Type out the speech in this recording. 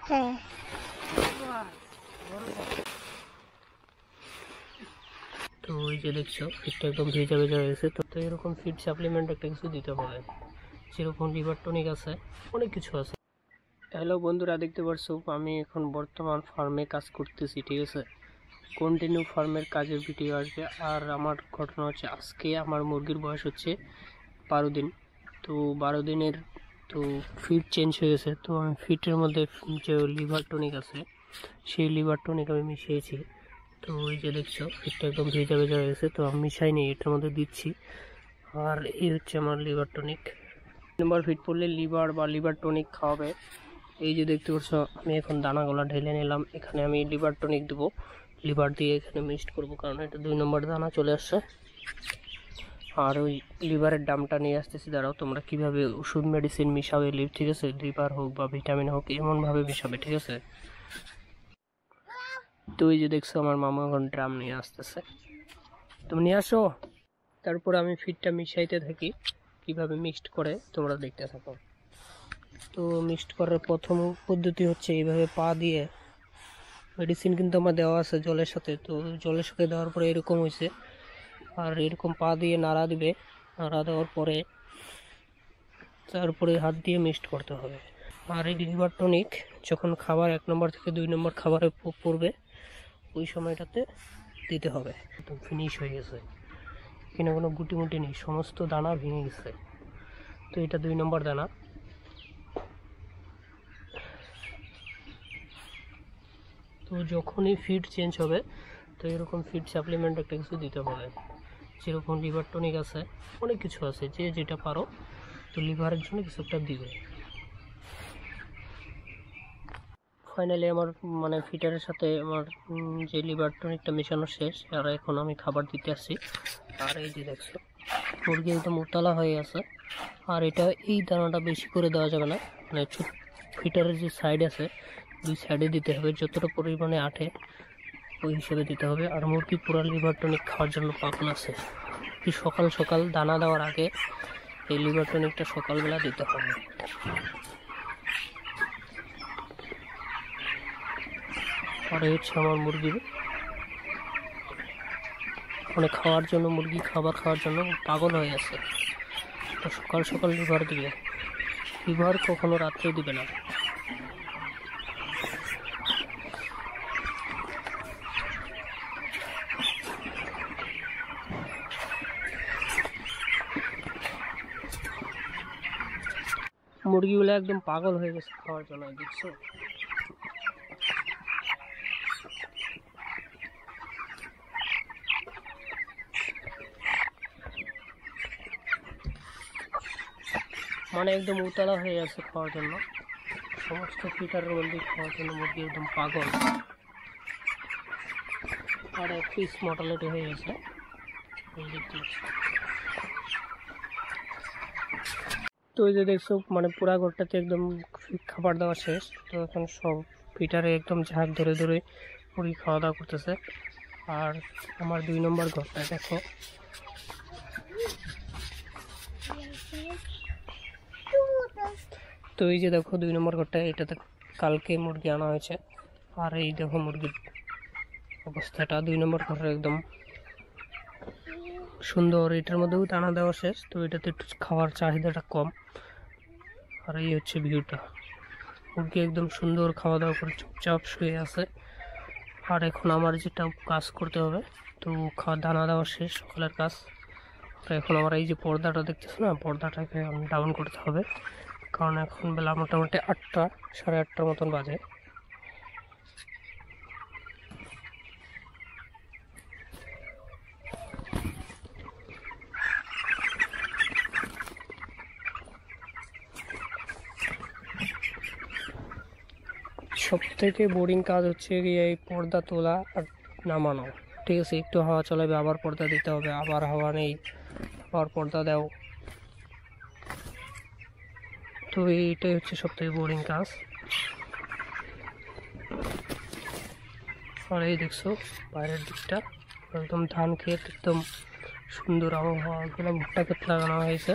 হ্যাঁ তো ওই যে দেখছো ফিডটা একদম ভেজা ভেজা হয়েছে। তো এরকম ফিড সাপ্লিমেন্ট একটা কিছু দিতে হবে, যেরকম লিভার টনিক আছে, অনেক কিছু আছে। হ্যালো বন্ধুরা, দেখতে পারছো আমি এখন বর্তমান ফার্মে কাজ করতেছি, ঠিক আছে। কন্টিনিউ ফার্মের কাজের ভিডিও আসবে। আর আমার ঘটনা হচ্ছে, আজকে আমার মুরগির বয়স হচ্ছে 12 দিন। তো 12 দিনের তো ফিড চেঞ্জ হয়ে গেছে। তো আমি ফিডের মধ্যে যে লিভার টনিক আছে, সেই লিভার টনিক আমি মিশিয়েছি। তো ওই যে দেখছো ফিডটা একদম ভেজা ভেজা হয়ে গেছে। তো আমি মিশাইনি, এটার মধ্যে দিচ্ছি। আর এই হচ্ছে আমার লিভার টনিক। নাম্বার ফিড পড়লে লিভার বা লিভার টনিক খাওয়াবে। এই যে দেখতে পাচ্ছ আমি এখন দানাগুলো ঢেলে নিলাম। এখানে আমি লিভার টনিক দেবো, লিভার দিয়ে এখানে মিক্সড করবো, কারণ এটা 2 নম্বর দানা চলে আসছে। আর ওই লিভারের দামটা নিয়ে আসতেছি, দাঁড়াও। তোমরা কিভাবে ওষুধ মেডিসিন মিশাবে, ঠিক আছে, লিভার হোক বা ভিটামিন হোক, এমনভাবে মিশাবে, ঠিক আছে। তো এই যে দেখছো আমার মামা এখন ড্রাম নিয়ে আসতেছে, তুমি নিয়ে আসো। তারপর আমি ফিডটা মিশাইতে থাকি, কিভাবে মিক্সড করে তোমরা দেখতে থাকো। তো মিক্সড করার প্রথম পদ্ধতি হচ্ছে এইভাবে পা দিয়ে, মেডিসিন কিন্তু আমার দেওয়া আছে জলের সাথে। তো জলের সাথে দেওয়ার পরে এরকম হয়েছে। আর এরকম পা দিয়ে নাড়া দিবে, নাড়া দেওয়ার পরে তারপরে হাত দিয়ে মিক্সড করতে হবে। আর এই লিভার টনিক যখন খাবার 1 নম্বর থেকে 2 নম্বর খাবারে পড়বে, ওই সময়টাতে দিতে হবে। একদম ফিনিশ হয়ে গেছে, এখানে কোনো গুটি মুটি নেই, সমস্ত দানা ভেঙে গেছে। তো এটা 2 নম্বর দানা। তো যখনই ফিড চেঞ্জ হবে, তো এরকম ফিড সাপ্লিমেন্ট একটা কিছু দিতে হবে, যেরকম লিভার টনিক আছে, অনেক কিছু আছে, যে যেটা পারো। তো লিভারের জন্য কিছু একটা দিবে। ফাইনালি আমার মানে ফিটারের সাথে আমার যে লিভার টনিকটা মেশানো শেষ। আর এখন আমি খাবার দিতে আসছি। আর এই যে দেখছো মুরগি একদম উতলা হয়ে আছে। আর এটা এই দানাটা বেশি করে দেওয়া যাবে না, মানে ফিটারের যে সাইড আছে 2 সাইডে দিতে হবে, যতটা পরিমাণে আটে ওই হিসেবে দিতে হবে। আর মুরগি পুরো লিভার টনিক খাওয়ার জন্য পাগল আছে। সকাল সকাল দানা দেওয়ার আগে এই লিভার টনিকটা সকালবেলা দিতে হবে। আর এই হচ্ছে আমার মুরগির, মানে খাওয়ার জন্য, মুরগি খাবার খাওয়ার জন্য পাগল হয়ে আছে। তো সকাল সকাল লিভার দিবে, লিভার কখনো রাত্রে দিবে না। মুরগিগুলো একদম পাগল হয়ে গেছে খাওয়ার জন্য, দেখছো। মানে একদম উতলা হয়ে আছে খাওয়ার জন্য, সমস্ত ফিটারের মধ্যে খাওয়ার জন্য মুরগি একদম পাগল। আর একটু স্মর্টালিটি হয়ে গেছে, তো এই যে দেখছো মানে পুরা ঘরটাতে একদম খাবার দেওয়া শেষ। তো এখন সব ফিটারে একদম ঝাঁক ধরে ধরে মুরগি খাওয়া দাওয়া করতেছে। আর আমার 2 নম্বর ঘরটা দেখো, তো এই যে দেখো 2 নম্বর ঘরটা, এটাতে কালকে মুরগি আনা হয়েছে। আর এই দেখো মুরগির অবস্থাটা 2 নম্বর ঘরে একদম সুন্দর। এটার মধ্যেও দানা দেওয়া শেষ, তো এটাতে একটু খাওয়ার চাহিদাটা কম। আর এই হচ্ছে ভিউটা, মুরগি একদম সুন্দর খাওয়া দাওয়া করে চুপচাপ শুয়ে আছে। আর এখন আমার যেটা কাজ করতে হবে, তো দানা দেওয়া শেষ, সকালের কাজ। তো এখন আমার এই যে পর্দাটা দেখতেছো না, পর্দাটাকে ডাউন করতে হবে, কারণ এখন বেলা মোটামুটি 8টা, 8:30টার মতন বাজে। সব থেকে বোরিং কাজ হচ্ছে গিয়ে এই পর্দা তোলা আর নামানো, ঠিক আছে। একটু হাওয়া চলাবে, আবার পর্দা দিতে হবে, আবার হাওয়া নেই, আবার পর্দা দাও। তো এইটাই হচ্ছে সব থেকে বোরিং কাজ। আর এই দেখছো বাইরের দিকটা একদম ধান ক্ষেত, একদম সুন্দর আবহাওয়া, ভুট্টা ক্ষেত লাগানো হয়েছে।